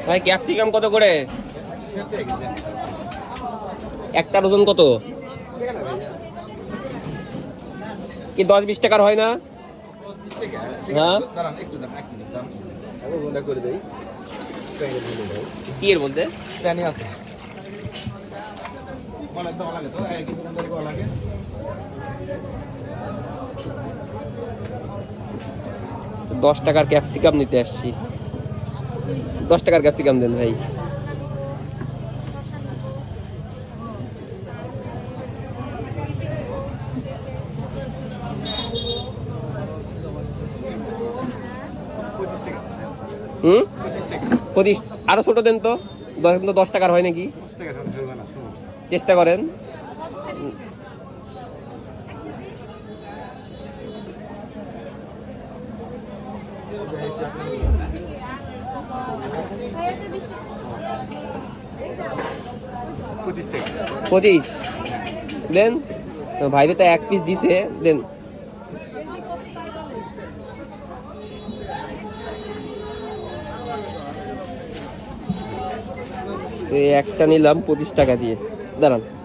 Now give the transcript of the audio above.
ভাই ক্যাপসিকাম কত করে? একটার ওজন কত? কি 10-20 টাকার হয় না? হ্যাঁ কি এর মধ্যে আছে 10 টাকার ক্যাপসিকাম নিতে আসছি। 10 টাকার ক্যাপসিকাম দেন ভাই। হুম 25 আরো ছোট দেন তো। 10 টাকার হয় নাকি? চেষ্টা করেন। পঁচিশ দেন ভাইদের তো 1 পিস দিছে দেন। একটা নিলাম 25 টাকা দিয়ে, দাঁড়ান।